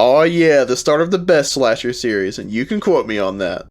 Oh yeah, the start of the best slasher series, and you can quote me on that.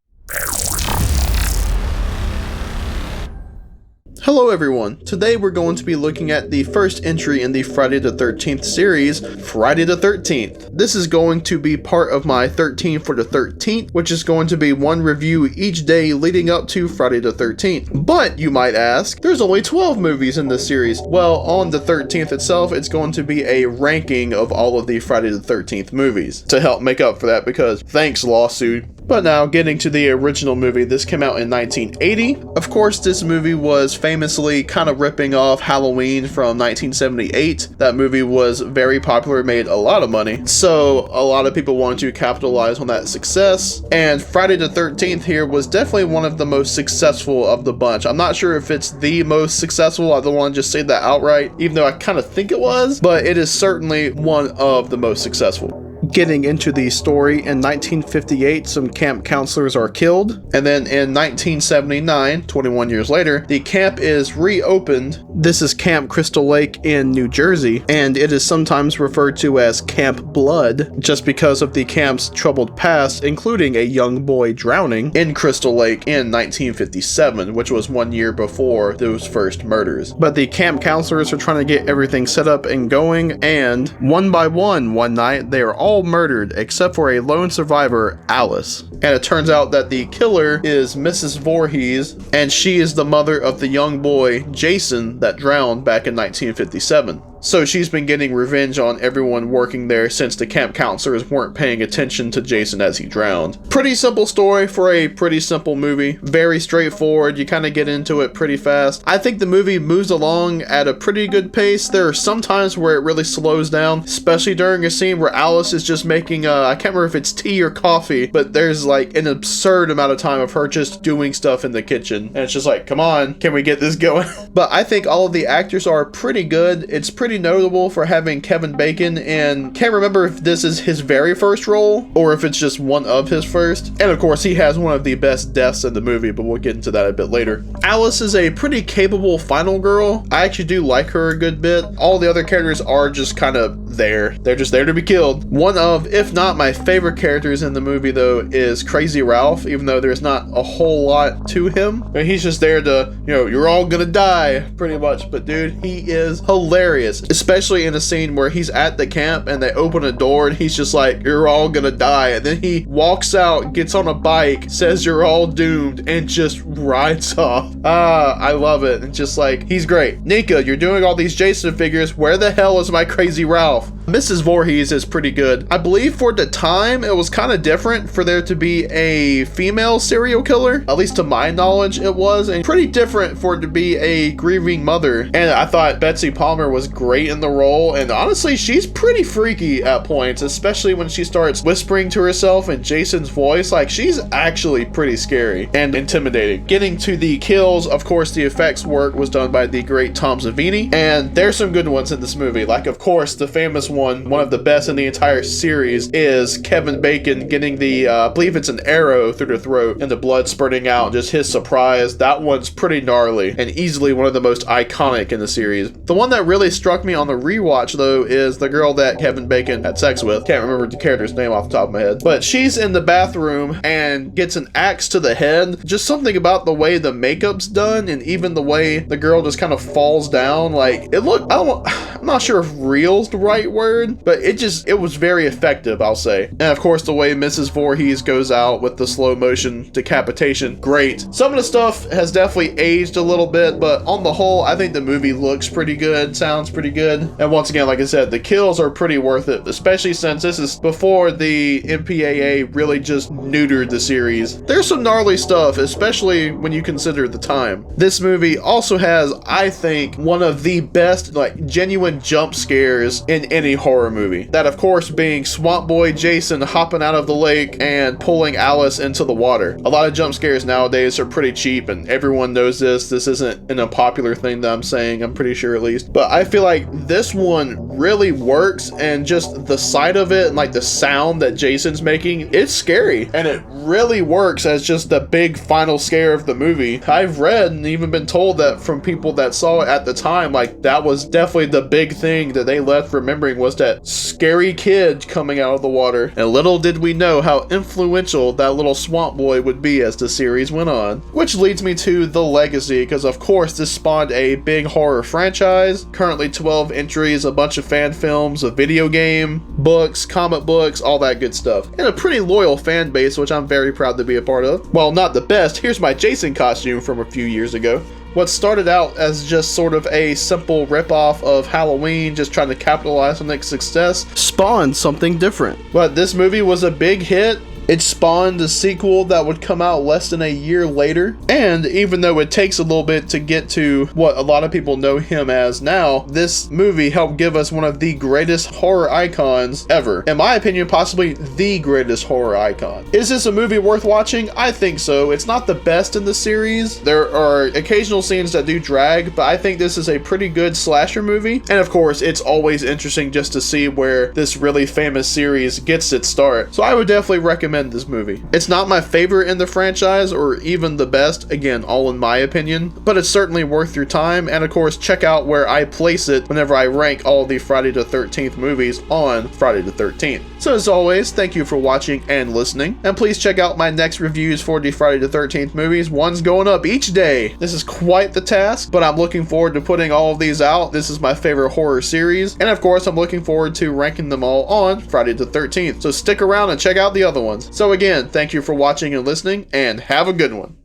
Hello everyone, today we're going to be looking at the first entry in the Friday the 13th series, Friday the 13th. This is going to be part of my 13 for the 13th, which is going to be one review each day leading up to Friday the 13th. But, you might ask, there's only 12 movies in this series. Well, on the 13th itself, it's going to be a ranking of all of the Friday the 13th movies to help make up for that, because thanks lawsuit. But now, getting to the original movie, this came out in 1980. Of course, this movie was famously kind of ripping off Halloween from 1978. That movie was very popular, made a lot of money, so a lot of people wanted to capitalize on that success. And Friday the 13th here was definitely one of the most successful of the bunch. I'm not sure if it's the most successful, I don't want to just say that outright, even though I kind of think it was, but it is certainly one of the most successful. Getting into the story, in 1958, some camp counselors are killed, and then in 1979, 21 years later, the camp is reopened. This is Camp Crystal Lake in New Jersey, and it is sometimes referred to as Camp Blood, just because of the camp's troubled past, including a young boy drowning in Crystal Lake in 1957, which was 1 year before those first murders. But the camp counselors are trying to get everything set up and going, and one by one night, they are all murdered except for a lone survivor, Alice. And it turns out that the killer is Mrs. Voorhees, and she is the mother of the young boy, Jason, that drowned back in 1957. So she's been getting revenge on everyone working there since the camp counselors weren't paying attention to Jason as he drowned. Pretty simple story for a pretty simple movie. Very straightforward, you kind of get into it pretty fast. I think the movie moves along at a pretty good pace. There are some times where it really slows down, especially during a scene where Alice is just making, I can't remember if it's tea or coffee, but there's like an absurd amount of time of her just doing stuff in the kitchen. And it's just like, come on, can we get this going? But I think all of the actors are pretty good. It's pretty notable for having Kevin Bacon, and can't remember if this is his very first role or if it's just one of his first. And of course, he has one of the best deaths in the movie, but we'll get into that a bit later. Alice is a pretty capable final girl. I actually do like her a good bit. All the other characters are just kind of there. They're just there to be killed. One of, if not my favorite characters in the movie though, is Crazy Ralph, even though there's not a whole lot to him. I mean, he's just there to, you're all gonna die, pretty much. But dude, he is hilarious. Especially in a scene where he's at the camp and they open a door and he's just like, you're all gonna die. And then he walks out, gets on a bike, says you're all doomed, and just rides off. I love it. It's just like, he's great. Nika, you're doing all these Jason figures. Where the hell is my Crazy Ralph? Mrs. Voorhees is pretty good. I believe for the time, it was kind of different for there to be a female serial killer. At least to my knowledge, it was. And pretty different for it to be a grieving mother. And I thought Betsy Palmer was great in the role, and honestly, she's pretty freaky at points, especially when she starts whispering to herself in Jason's voice. Like, she's actually pretty scary and intimidating. Getting to the kills, of course, the effects work was done by the great Tom Savini, and there's some good ones in this movie. Like, of course, the famous one of the best in the entire series, is Kevin Bacon getting the, I believe it's an arrow through the throat and the blood spurting out, just his surprise. That one's pretty gnarly and easily one of the most iconic in the series. The one that really struck me on the rewatch though is the girl that Kevin Bacon had sex with. Can't remember the character's name off the top of my head, but she's in the bathroom and gets an axe to the head. Just something about the way the makeup's done, and even the way the girl just kind of falls down. Like, it looked, I'm not sure if real's the right word, but it was very effective, I'll say. And of course, the way Mrs. Voorhees goes out with the slow motion decapitation, great. Some of the stuff has definitely aged a little bit, but on the whole, I think the movie looks pretty good, sounds pretty good. And once again, like I said, the kills are pretty worth it, especially since this is before the MPAA really just neutered the series. There's some gnarly stuff, especially when you consider the time. This movie also has, I think, one of the best, like, genuine jump scares in any horror movie. That, of course, being Swamp Boy Jason hopping out of the lake and pulling Alice into the water. A lot of jump scares nowadays are pretty cheap, and everyone knows this. This isn't an unpopular thing that I'm saying, I'm pretty sure at least. But I feel like this one really works, and just the sight of it and like the sound that Jason's making, it's scary. And it really works as just the big final scare of the movie. I've read and even been told that from people that saw it at the time, like, that was definitely the big big thing that they left remembering was that scary kid coming out of the water. And little did we know how influential that little swamp boy would be as the series went on. Which leads me to The Legacy, because of course this spawned a big horror franchise. Currently 12 entries, a bunch of fan films, a video game, books, comic books, all that good stuff. And a pretty loyal fan base, which I'm very proud to be a part of. While not the best, here's my Jason costume from a few years ago. What started out as just sort of a simple ripoff of Halloween, just trying to capitalize on its success, spawned something different. But this movie was a big hit. It spawned a sequel that would come out less than a year later, and even though it takes a little bit to get to what a lot of people know him as now, this movie helped give us one of the greatest horror icons ever. In my opinion, possibly the greatest horror icon. Is this a movie worth watching? I think so. It's not the best in the series. There are occasional scenes that do drag, but I think this is a pretty good slasher movie. And of course, it's always interesting just to see where this really famous series gets its start. So I would definitely recommend this movie. It's not my favorite in the franchise or even the best, again, all in my opinion, but it's certainly worth your time. And of course, check out where I place it whenever I rank all the Friday the 13th movies on Friday the 13th. So as always, thank you for watching and listening, and please check out my next reviews for the Friday the 13th movies. One's going up each day. This is quite the task, but I'm looking forward to putting all of these out. This is my favorite horror series, and of course I'm looking forward to ranking them all on Friday the 13th. So stick around and check out the other ones. So again, thank you for watching and listening, and have a good one.